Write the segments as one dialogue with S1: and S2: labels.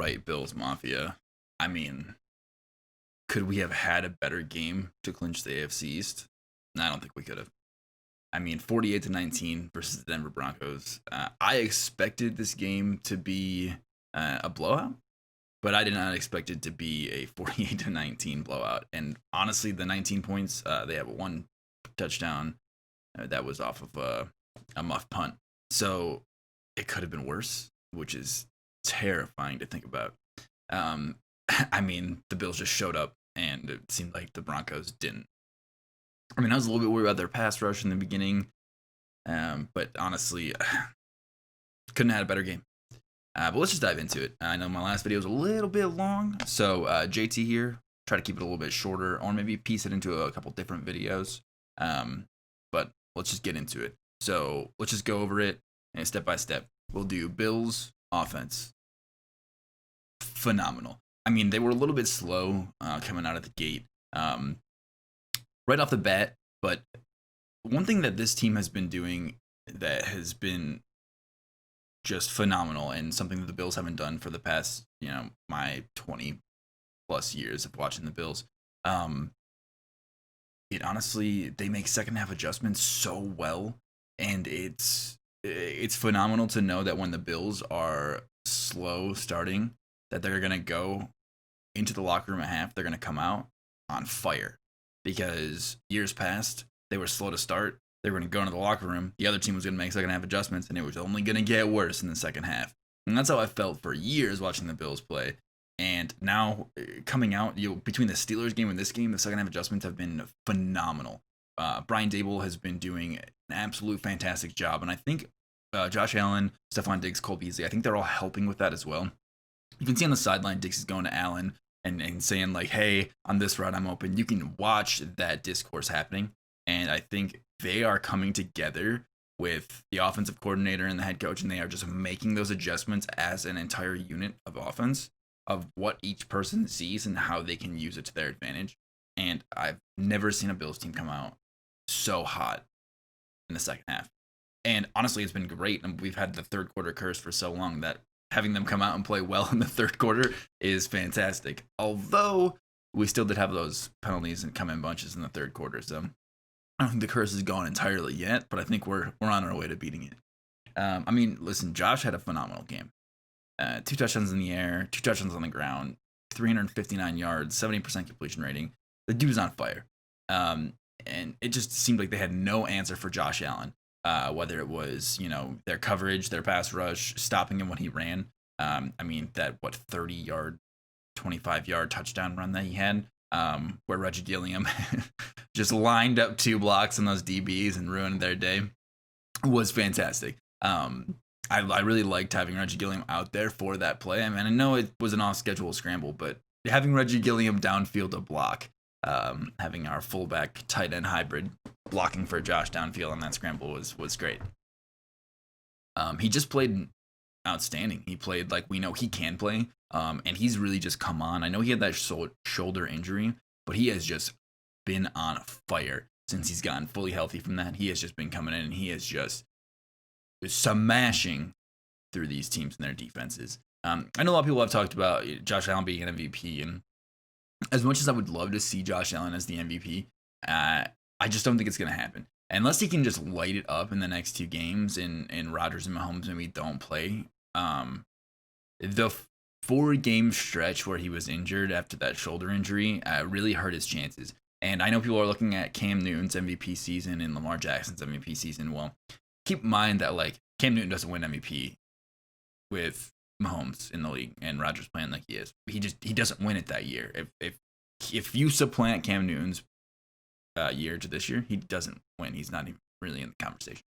S1: fight Bills Mafia. I mean, could we have had a better game to clinch the AFC East? No, I don't think we could have. I mean, 48-19 versus the Denver Broncos. I expected this game to be a blowout, but I did not expect it to be a 48-19 blowout. And honestly, the 19 points, they have one touchdown that was off of a muff punt. So it could have been worse, which is terrifying to think about. Um, I mean, the Bills just showed up, and it seemed like the Broncos didn't. I mean, I was a little bit worried about their pass rush in the beginning, but honestly, couldn't have had a better game. But let's just dive into it. I know my last video was a little bit long, so JT here, try to keep it a little bit shorter, or maybe piece it into a couple different videos. But let's just get into it. So let's just go over it and step by step. We'll do Bills offense. Phenomenal. I mean, they were a little bit slow coming out of the gate right off the bat, but one thing that this team has been doing that has been just phenomenal, and something that the Bills haven't done for the past, my 20 plus years of watching the Bills. It honestly, they make second half adjustments so well, and it's phenomenal to know that when the Bills are slow starting, that they're gonna go into the locker room at half, they're gonna come out on fire. Because years past, they were slow to start. They were going to go into the locker room. The other team was going to make second half adjustments, and it was only going to get worse in the second half. And that's how I felt for years watching the Bills play. And now, coming out, between the Steelers game and this game, the second half adjustments have been phenomenal. Brian Dable has been doing an absolute fantastic job. And I think Josh Allen, Stephon Diggs, Cole Beasley, I think they're all helping with that as well. You can see on the sideline, Diggs is going to Allen and saying like, hey, on this route, I'm open. You can watch that discourse happening. And I think they are coming together with the offensive coordinator and the head coach, and they are just making those adjustments as an entire unit of offense of what each person sees and how they can use it to their advantage. And I've never seen a Bills team come out so hot in the second half. And honestly, it's been great. And we've had the third quarter curse for so long that having them come out and play well in the third quarter is fantastic. Although we still did have those penalties and come in bunches in the third quarter. So I don't think the curse is gone entirely yet, but I think we're on our way to beating it. I mean, listen, Josh had a phenomenal game. 2 touchdowns in the air, 2 touchdowns on the ground, 359 yards, 70% completion rating. The dude's on fire. And it just seemed like they had no answer for Josh Allen. Whether it was, their coverage, their pass rush, stopping him when he ran. I mean, that 30-yard, 25-yard touchdown run that he had, where Reggie Gilliam just lined up 2 blocks on those DBs and ruined their day, was fantastic. I really liked having Reggie Gilliam out there for that play. I mean, I know it was an off-schedule scramble, but having Reggie Gilliam downfield to block, having our fullback tight end hybrid blocking for Josh downfield on that scramble was great. He just played outstanding. He played like we know he can play, and he's really just come on. I know he had that shoulder injury, but he has just been on fire since he's gotten fully healthy from that. He has just been coming in, and he is just smashing through these teams and their defenses. I know a lot of people have talked about Josh Allen being an MVP, and as much as I would love to see Josh Allen as the MVP, I just don't think it's going to happen. Unless he can just light it up in the next 2 games and Rodgers and Mahomes maybe don't play. The 4-game stretch where he was injured after that shoulder injury really hurt his chances. And I know people are looking at Cam Newton's MVP season and Lamar Jackson's MVP season. Well, keep in mind that Cam Newton doesn't win MVP with Mahomes in the league and Rodgers playing like he is. He doesn't win it that year. If you supplant Cam Newton's year to this year, he doesn't win. He's not even really in the conversation.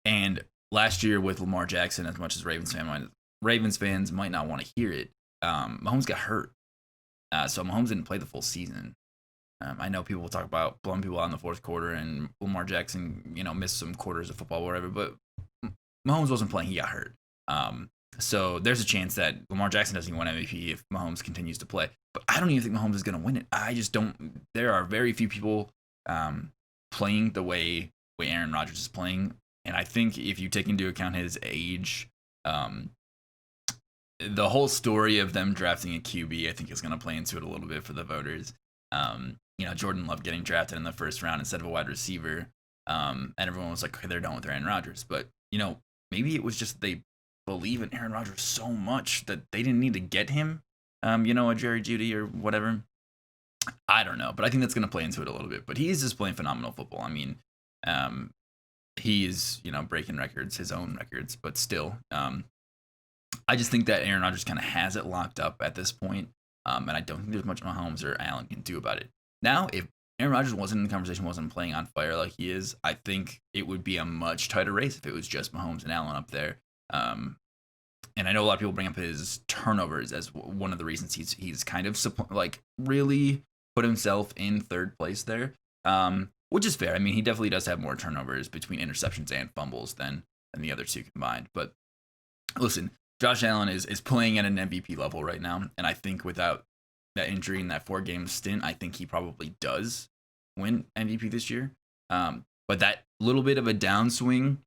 S1: And last year with Lamar Jackson, as much as Ravens fans might not want to hear it, Mahomes got hurt. So Mahomes didn't play the full season. I know people will talk about blowing people out in the fourth quarter, and Lamar Jackson, missed some quarters of football or whatever, but Mahomes wasn't playing. He got hurt. So there's a chance that Lamar Jackson doesn't even win MVP if Mahomes continues to play. But I don't even think Mahomes is going to win it. I just don't. There are very few people playing the way Aaron Rodgers is playing. And I think if you take into account his age, the whole story of them drafting a QB, I think, is going to play into it a little bit for the voters. Jordan Love getting drafted in the first round instead of a wide receiver. And everyone was like, okay, they're done with Aaron Rodgers. But, maybe it was just they believe in Aaron Rodgers so much that they didn't need to get him, a Jerry Jeudy or whatever. I don't know, but I think that's going to play into it a little bit. But he is just playing phenomenal football. I mean, he is, breaking records, his own records, but still. I just think that Aaron Rodgers kind of has it locked up at this point, and I don't think there's much Mahomes or Allen can do about it. Now, if Aaron Rodgers wasn't in the conversation, wasn't playing on fire like he is, I think it would be a much tighter race if it was just Mahomes and Allen up there. And I know a lot of people bring up his turnovers as one of the reasons he's kind of really put himself in third place there, which is fair. I mean, he definitely does have more turnovers between interceptions and fumbles than the other two combined. But listen, Josh Allen is playing at an MVP level right now, and I think without that injury in that 4-game stint, I think he probably does win MVP this year. But that little bit of a downswing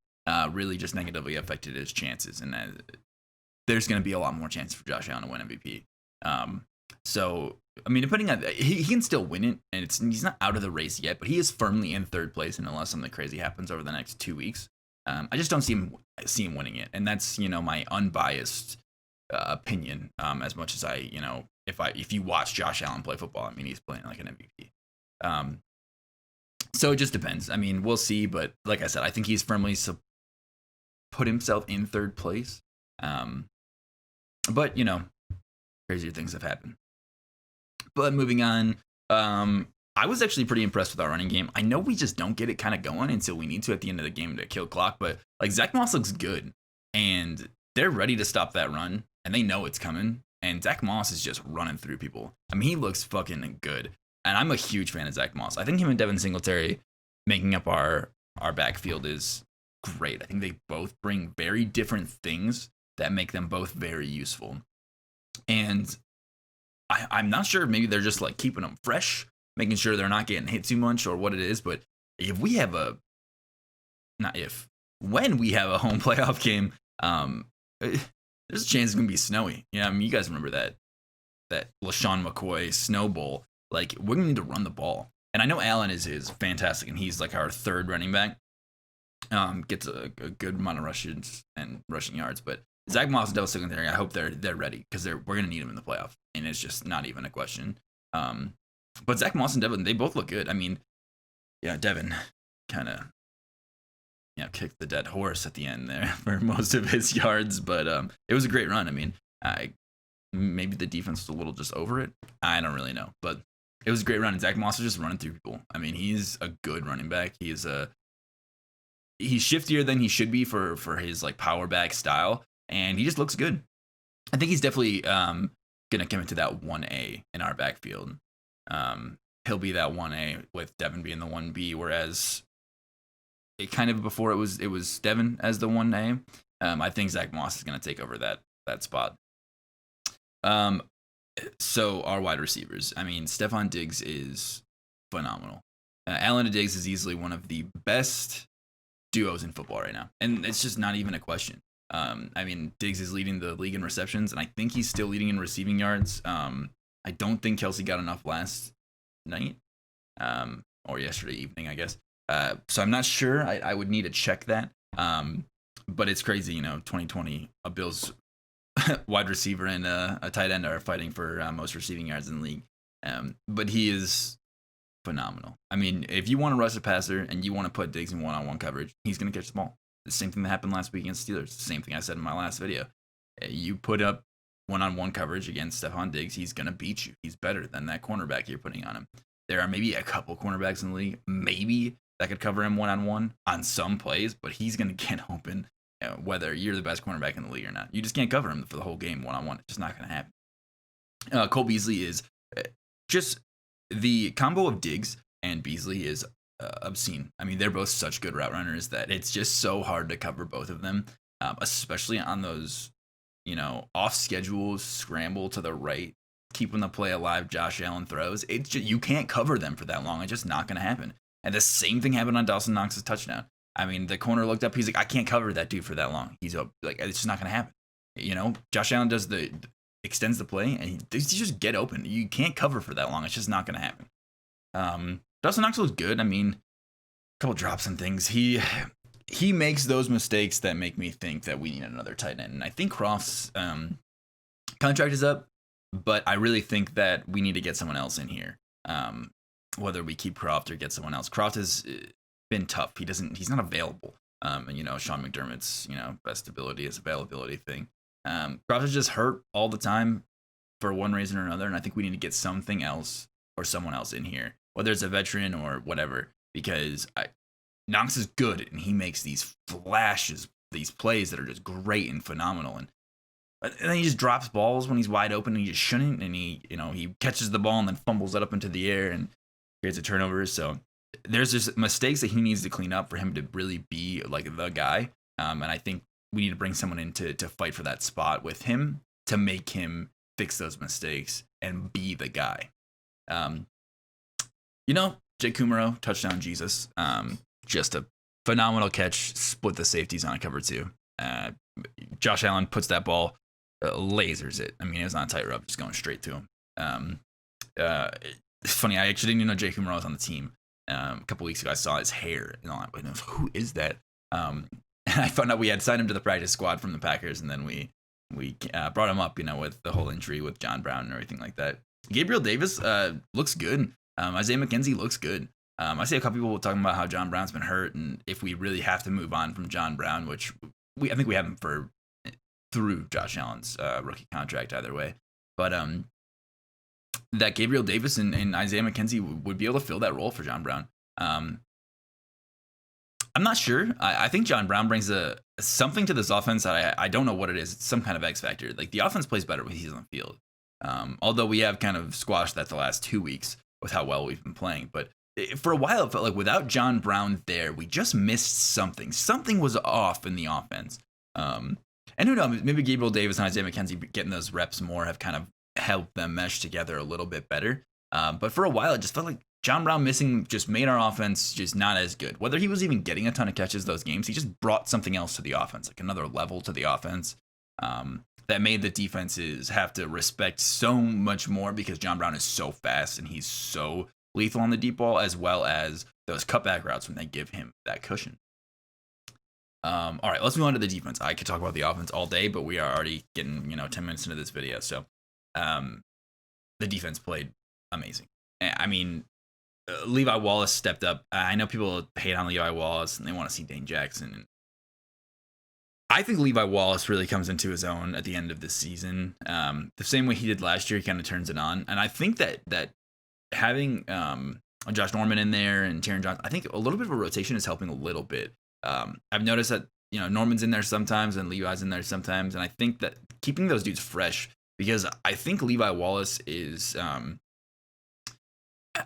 S1: really just negatively affected his chances, and there's going to be a lot more chance for Josh Allen to win MVP. So, I mean, depending on he can still win it, and he's not out of the race yet, but he is firmly in third place, and unless something crazy happens over the next 2 weeks, I just don't see him winning it, and that's my unbiased opinion. As much as if you watch Josh Allen play football, I mean, he's playing like an MVP. So it just depends. I mean, we'll see, but like I said, I think he's firmly put himself in third place. But crazier things have happened. But moving on, I was actually pretty impressed with our running game. I know we just don't get it kind of going until we need to at the end of the game to kill clock, but like Zach Moss looks good, and they're ready to stop that run, and they know it's coming. And Zach Moss is just running through people. I mean, he looks fucking good, and I'm a huge fan of Zach Moss. I think him and Devin Singletary making up our backfield is great. I think they both bring very different things that make them both very useful. And I'm not sure, maybe they're just like keeping them fresh, making sure they're not getting hit too much or what it is. But if we have when we have a home playoff game, there's a chance it's going to be snowy. I mean, you guys remember that LaShawn McCoy Snow Bowl. Like, we're going to need to run the ball. And I know Allen is fantastic, and he's like our third running back. Gets a good amount of rushes and rushing yards, but Zach Moss and Devin Singletary, I hope they're ready, because we're going to need them in the playoffs, and it's just not even a question. But Zach Moss and Devin, they both look good. I mean, yeah, Devin kind of kicked the dead horse at the end there for most of his yards, but it was a great run. I mean, maybe the defense was a little just over it. I don't really know, but it was a great run, and Zach Moss was just running through people. I mean, he's a good running back. He's shiftier than he should be for his like power back style, and he just looks good. I think he's definitely gonna come into that 1A in our backfield. He'll be that 1A with Devin being the 1B, whereas it kind of before it was Devin as the 1A. I think Zach Moss is gonna take over that spot. So our wide receivers, I mean, Stephon Diggs is phenomenal. Allen and Diggs is easily one of the best duos in football right now, and it's just not even a question. I mean, Diggs is leading the league in receptions, and I think he's still leading in receiving yards. I don't think Kelsey got enough last night, or yesterday evening, I guess. So I'm not sure. I would need to check that. But it's crazy, 2020, a Bills wide receiver and a tight end are fighting for most receiving yards in the league. But he is phenomenal. I mean, if you want to rush a passer and you want to put Diggs in one-on-one coverage, he's going to catch the ball. The same thing that happened last week against Steelers. The same thing I said in my last video. You put up one-on-one coverage against Stephon Diggs, he's going to beat you. He's better than that cornerback you're putting on him. There are maybe a couple cornerbacks in the league, maybe, that could cover him one-on-one on some plays, but he's going to get open whether you're the best cornerback in the league or not. You just can't cover him for the whole game one-on-one. It's just not going to happen. Cole Beasley is just the combo of Diggs and Beasley is obscene. I mean, they're both such good route runners that it's just so hard to cover both of them, especially on those, off schedule scramble to the right, keeping the play alive Josh Allen throws. It's just, you can't cover them for that long. It's just not going to happen. And the same thing happened on Dawson Knox's touchdown. I mean, the corner looked up. He's like, I can't cover that dude for that long. He's like, it's just not going to happen. Josh Allen extends the play, and he just get open. You can't cover for that long. It's just not going to happen. Dawson Knox was good. I mean, a couple drops and things. He makes those mistakes that make me think that we need another tight end. And I think Croft's contract is up, but I really think that we need to get someone else in here. Whether we keep Croft or get someone else. Croft has been tough. He's not available. And Sean McDermott's best ability is availability thing. Croft is just hurt all the time for one reason or another, and I think we need to get something else or someone else in here, whether it's a veteran or whatever, because Knox is good and he makes these flashes, these plays that are just great and phenomenal, and then he just drops balls when he's wide open and he just shouldn't, and he catches the ball and then fumbles it up into the air and creates a turnover. So there's just mistakes that he needs to clean up for him to really be like the guy, and I think we need to bring someone in to fight for that spot with him to make him fix those mistakes and be the guy. Jake Kumaro, touchdown Jesus. Just a phenomenal catch, split the safeties on a cover two. Josh Allen puts that ball, lasers it. I mean, it was on a tightrope, just going straight to him. It's funny, I actually didn't even know Jake Kumaro was on the team. A couple weeks ago, I saw his hair and all that. I was, who is that? And I found out we had signed him to the practice squad from the Packers, and then we brought him up, with the whole injury with John Brown and everything like that. Gabriel Davis looks good. Isaiah McKenzie looks good. I see a couple people talking about how John Brown's been hurt, and if we really have to move on from John Brown, which I think we have him through Josh Allen's rookie contract either way. But that Gabriel Davis and Isaiah McKenzie would be able to fill that role for John Brown. I'm not sure. I think John Brown brings something to this offense that I don't know what it is. It's some kind of X factor. Like, the offense plays better when he's on the field. Although we have kind of squashed that the last 2 weeks with how well we've been playing. But for a while, it felt like without John Brown there, we just missed something. Something was off in the offense. And who knows, maybe Gabriel Davis and Isaiah McKenzie getting those reps more have kind of helped them mesh together a little bit better. But for a while, it just felt like John Brown missing just made our offense just not as good. Whether he was even getting a ton of catches those games, he just brought something else to the offense, like another level to the offense, that made the defenses have to respect so much more because John Brown is so fast and he's so lethal on the deep ball, as well as those cutback routes when they give him that cushion. All right, let's move on to the defense. I could talk about the offense all day, but we are already getting 10 minutes into this video. So the defense played amazing. I mean, Levi Wallace stepped up. I know people hate on Levi Wallace and they want to see Dane Jackson. I think Levi Wallace really comes into his own at the end of this season. The same way he did last year, he kind of turns it on. And I think that having Josh Norman in there and Taron Johnson, I think a little bit of a rotation is helping a little bit. I've noticed that Norman's in there sometimes and Levi's in there sometimes, and I think that keeping those dudes fresh, because I think Levi Wallace is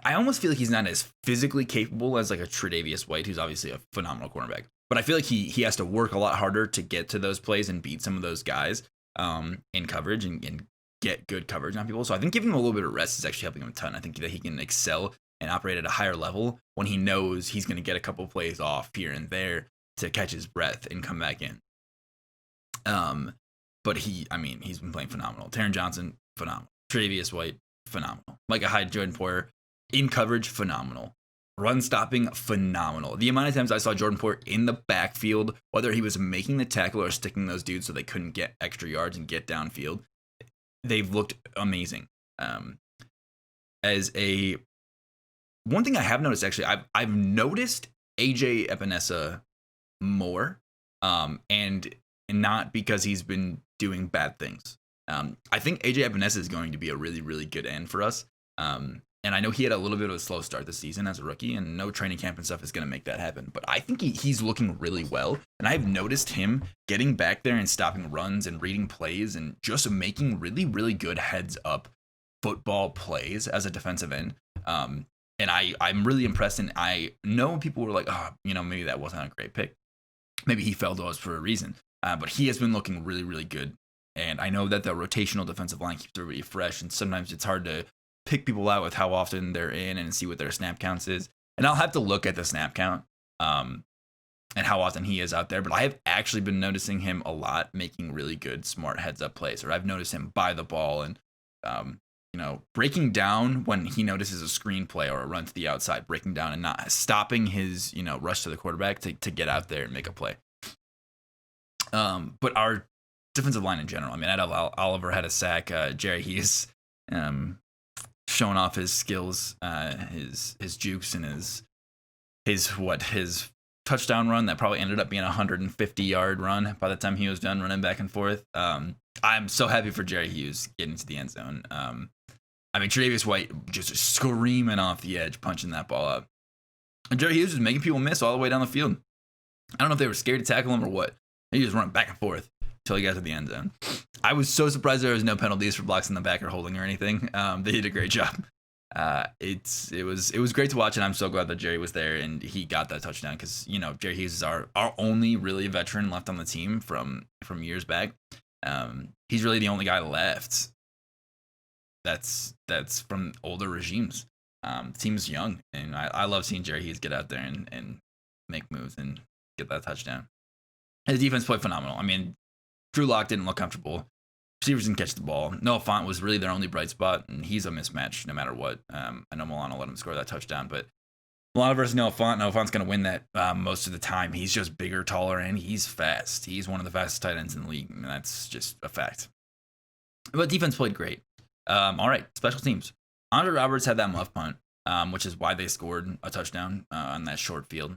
S1: I almost feel like he's not as physically capable as like a Tre'Davious White, who's obviously a phenomenal cornerback. But I feel like he has to work a lot harder to get to those plays and beat some of those guys in coverage and get good coverage on people. So I think giving him a little bit of rest is actually helping him a ton. I think that he can excel and operate at a higher level when he knows he's going to get a couple plays off here and there to catch his breath and come back in. But he's been playing phenomenal. Taron Johnson, phenomenal. Tre'Davious White, phenomenal. Micah Hyde, Jordan Poyer, in coverage, phenomenal. Run stopping, phenomenal. The amount of times I saw Jordan Poyer in the backfield, whether he was making the tackle or sticking those dudes so they couldn't get extra yards and get downfield, they've looked amazing. One thing I have noticed, actually, I've noticed AJ Epinesa more, and not because he's been doing bad things. I think AJ Epinesa is going to be a really, really good end for us. And I know he had a little bit of a slow start this season as a rookie, and no training camp and stuff is going to make that happen. But I think he's looking really well, and I've noticed him getting back there and stopping runs and reading plays and just making really, really good heads-up football plays as a defensive end. And I'm really impressed, and I know people were like, maybe that wasn't a great pick. Maybe he fell to us for a reason. But he has been looking really, really good. And I know that the rotational defensive line keeps everybody fresh, and sometimes it's hard to pick people out with how often they're in and see what their snap counts is. And I'll have to look at the snap count and how often he is out there, but I have actually been noticing him a lot making really good, smart heads up plays. Or I've noticed him buy the ball and, breaking down when he notices a screen play or a run to the outside, breaking down and not stopping his, rush to the quarterback to get out there and make a play. But our defensive line in general, I mean, Oliver had a sack. Jerry Hughes showing off his skills, his jukes and his touchdown run that probably ended up being a 150-yard run by the time he was done running back and forth. I'm so happy for Jerry Hughes getting to the end zone. Tre'Davious White just screaming off the edge, punching that ball up. And Jerry Hughes was making people miss all the way down the field. I don't know if they were scared to tackle him or what. He was running back and forth until he got to the end zone. I was so surprised there was no penalties for blocks in the back or holding or anything. They did a great job. It was great to watch, and I'm so glad that Jerry was there and he got that touchdown because Jerry Hughes is our only really veteran left on the team from years back. He's really the only guy left that's from older regimes. The team's young, and I love seeing Jerry Hughes get out there and make moves and get that touchdown. And the defense played phenomenal. I mean, Drew Lock didn't look comfortable. Receivers didn't catch the ball. Noah Fant was really their only bright spot, and he's a mismatch no matter what. I know Milano let him score that touchdown, but Milano versus Noah Fant. Noah Fant's going to win that most of the time. He's just bigger, taller, and he's fast. He's one of the fastest tight ends in the league, and that's just a fact. But defense played great. All right, special teams. Andre Roberts had that muff punt, which is why they scored a touchdown on that short field.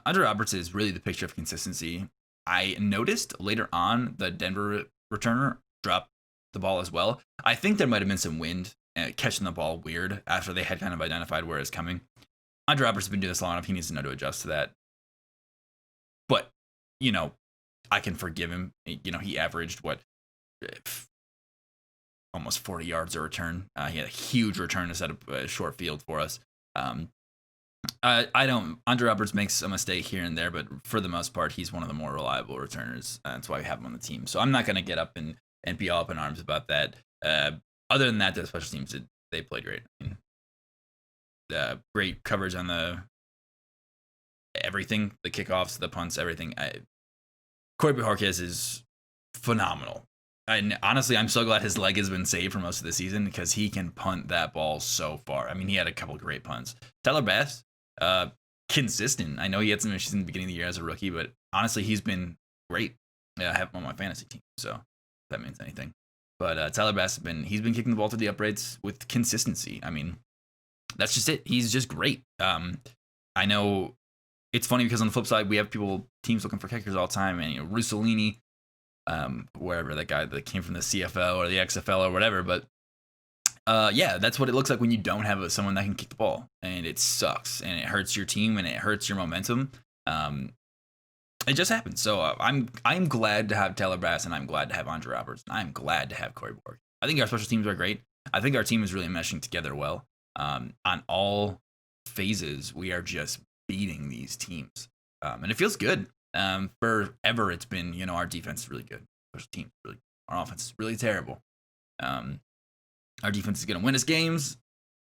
S1: Andre Roberts is really the picture of consistency. I noticed later on the Denver returner dropped the ball as well. I think there might have been some wind catching the ball weird after they had kind of identified where it's coming. Andre Roberts has been doing this long enough. He needs to know to adjust to that. But, I can forgive him. He averaged almost 40 yards a return. He had a huge return to set up a short field for us. Andre Roberts makes a mistake here and there, but for the most part, he's one of the more reliable returners. That's why we have him on the team. So I'm not going to get up and be all up in arms about that. Other than that, the special teams, they played great. Great coverage on everything, the kickoffs, the punts, everything. Corey Bojorquez is phenomenal. And honestly, I'm so glad his leg has been saved for most of the season because he can punt that ball so far. I mean, he had a couple of great punts. Tyler Bass, consistent. I know he had some issues in the beginning of the year as a rookie, but honestly, he's been great. I have him on my fantasy team, so if that means anything. But Tyler Bass he's been kicking the ball to the uprights with consistency. I mean, that's just it. He's just great. I know it's funny because on the flip side, we have teams looking for kickers all the time, and Russolini, wherever that guy that came from the CFL or the XFL or whatever, but that's what it looks like when you don't have someone that can kick the ball, and it sucks, and it hurts your team, and it hurts your momentum. It just happens. So I'm glad to have Tyler Bass, and I'm glad to have Andre Roberts, and I'm glad to have Corey Borg. I think our special teams are great. I think our team is really meshing together well. On all phases, we are just beating these teams, and it feels good. Forever, it's been our defense is really good, special teams really, our offense is really terrible. Our defense is going to win us games,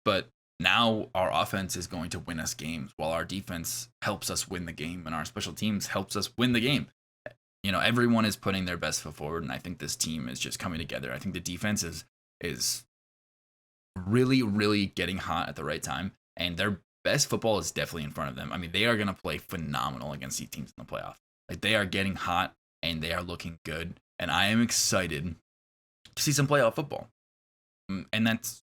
S1: but now our offense is going to win us games while our defense helps us win the game and our special teams helps us win the game. Everyone is putting their best foot forward, and I think this team is just coming together. I think the defense is really, really getting hot at the right time, and their best football is definitely in front of them. I mean, they are going to play phenomenal against these teams in the playoff. Like, they are getting hot, and they are looking good, and I am excited to see some playoff football. And that's,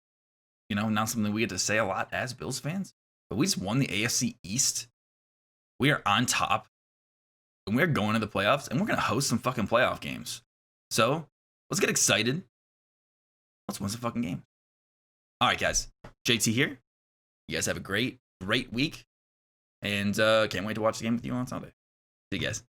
S1: not something we get to say a lot as Bills fans, but we just won the AFC East. We are on top, and we're going to the playoffs, and we're going to host some fucking playoff games. So let's get excited. Let's win some fucking game. All right, guys. JT here. You guys have a great week, and can't wait to watch the game with you on Sunday. See you guys.